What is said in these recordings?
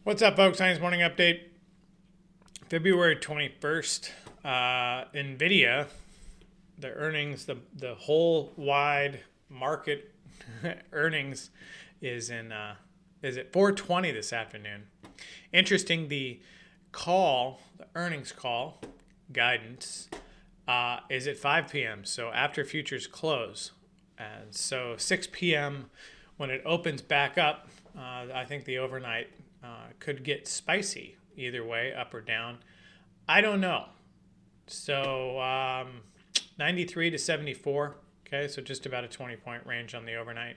What's up, folks? Science Morning Update. February 21st. NVIDIA, the earnings, the whole wide market earnings is at 4:20 this afternoon. Interesting, the earnings call guidance is at 5 p.m., so after futures close. And so 6 p.m. when it opens back up, I think the overnight could get spicy either way, up or down. I don't know. So 93 to 74. Okay, so just about a 20-point range on the overnight.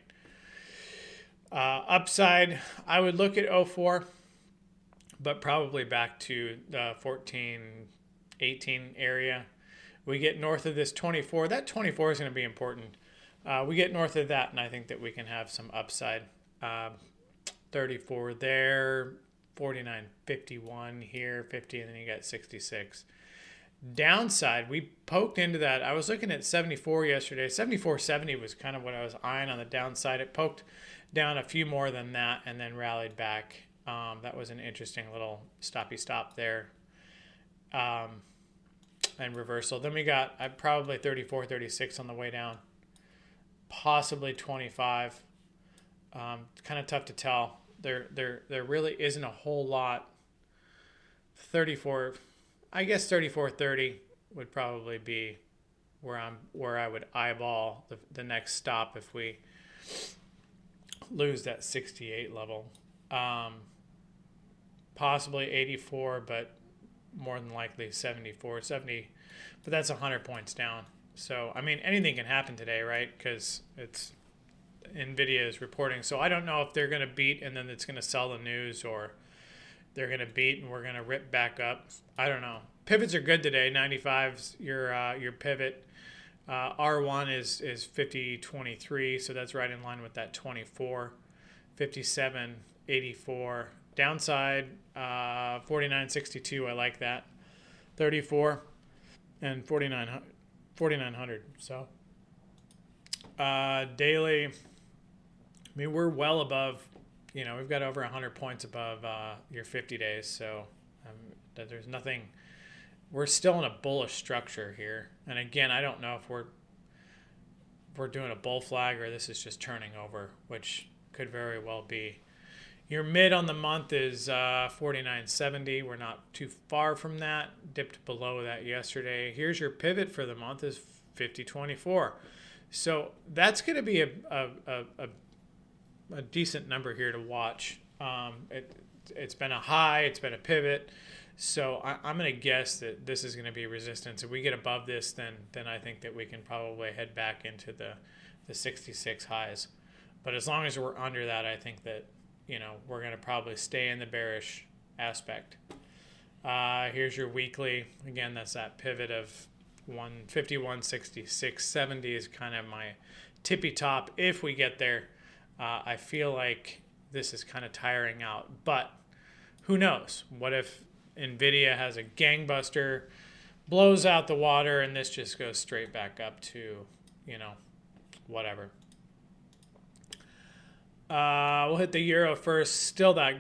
Upside, I would look at 04, but probably back to the 14, 18 area. We get north of this 24. That 24 is going to be important. We get north of that, and I think that we can have some upside. 34 there, 49.51 here, 50, and then you got 66. Downside, we poked into that. I was looking at 74 yesterday. 74.70 was kind of what I was eyeing on the downside. It poked down a few more than that and then rallied back. That was an interesting little stoppy stop there. And reversal. Then we got probably 34, 36 on the way down. Possibly 25. Kind of tough to tell. There really isn't a whole lot. 34, I guess 34.30 would probably be where I would eyeball the next stop if we lose that 68 level. Possibly 84, but more than likely 74, 70, but that's 100 points down. So, I mean, anything can happen today, right? Because NVIDIA is reporting. So I don't know if they're going to beat and then it's going to sell the news, or they're going to beat and we're going to rip back up. I don't know. Pivots are good today. 95's your pivot. R1 is 50.23, so that's right in line with that 24. 57.84. Downside 49.62. I like that. 34 and 4900. So daily, I mean, we're well above, we've got over 100 points above your 50 days. So there's nothing, we're still in a bullish structure here. And again, I don't know if we're doing a bull flag or this is just turning over, which could very well be. Your mid on the month is 49.70. We're not too far from that. Dipped below that yesterday. Here's your pivot for the month is 50.24. So that's going to be a decent number here to watch. It's been a high. It's been a pivot. So I'm going to guess that this is going to be resistance. If we get above this, then I think that we can probably head back into the 66 highs. But as long as we're under that, I think that we're going to probably stay in the bearish aspect. Here's your weekly. Again, that's that pivot of 151.66.70 is kind of my tippy top. If we get there, I feel like this is kind of tiring out. But who knows? What if NVIDIA has a gangbuster, blows out the water, and this just goes straight back up to, whatever. We'll hit the euro first. Still that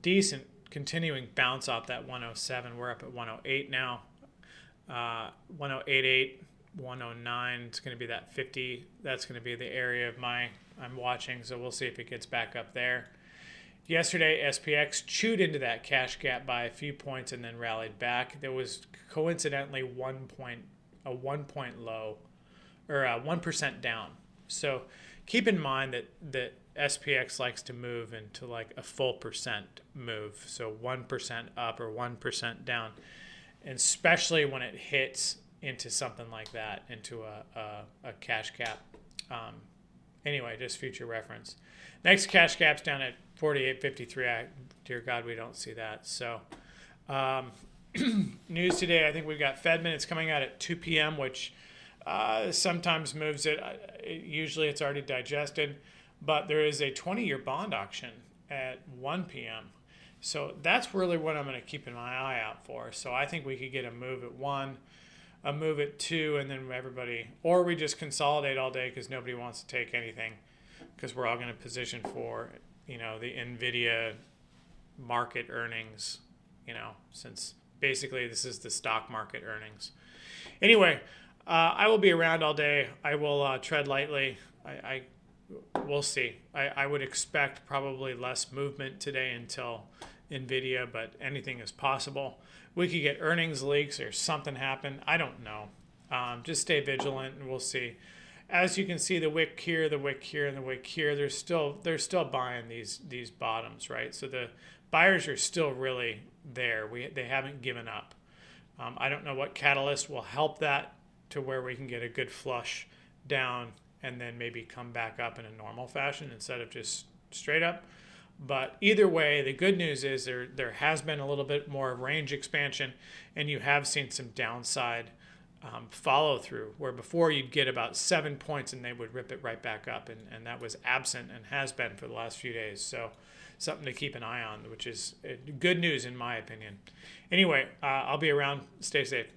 decent continuing bounce off that 107. We're up at 108 now. 108.8, 109. It's going to be that 50. That's going to be the area I'm watching. So we'll see if it gets back up there. Yesterday, SPX chewed into that cash gap by a few points and then rallied back. There was coincidentally a 1 point low, or 1% down. So keep in mind that SPX likes to move into like a full percent move. So 1% up or 1% down. And especially when it hits into something like that, into a cash cap. Anyway, just future reference. Next cash cap's down at 48.53. Dear God, we don't see that. So news today, I think we've got Fed minutes coming out at 2 p.m., which sometimes moves it. Usually it's already digested. But there is a 20-year bond auction at 1 p.m. So that's really what I'm going to keep my eye out for. So I think we could get a move at 1, a move at 2, and then everybody, or we just consolidate all day because nobody wants to take anything because we're all going to position for, the NVIDIA market earnings, since basically this is the stock market earnings. Anyway, I will be around all day. I will tread lightly. We'll see. I would expect probably less movement today until NVIDIA, but anything is possible. We could get earnings leaks or something happen. I don't know. Just stay vigilant, and we'll see. As you can see, the wick here, the wick here, and the wick here, they're still buying these bottoms, right? So the buyers are still really there. They haven't given up. I don't know what catalyst will help that to where we can get a good flush down and then maybe come back up in a normal fashion instead of just straight up. But either way, the good news is there has been a little bit more range expansion, and you have seen some downside follow through, where before you'd get about 7 points and they would rip it right back up, and that was absent and has been for the last few days. So something to keep an eye on, which is good news in my opinion. Anyway, I'll be around. Stay safe.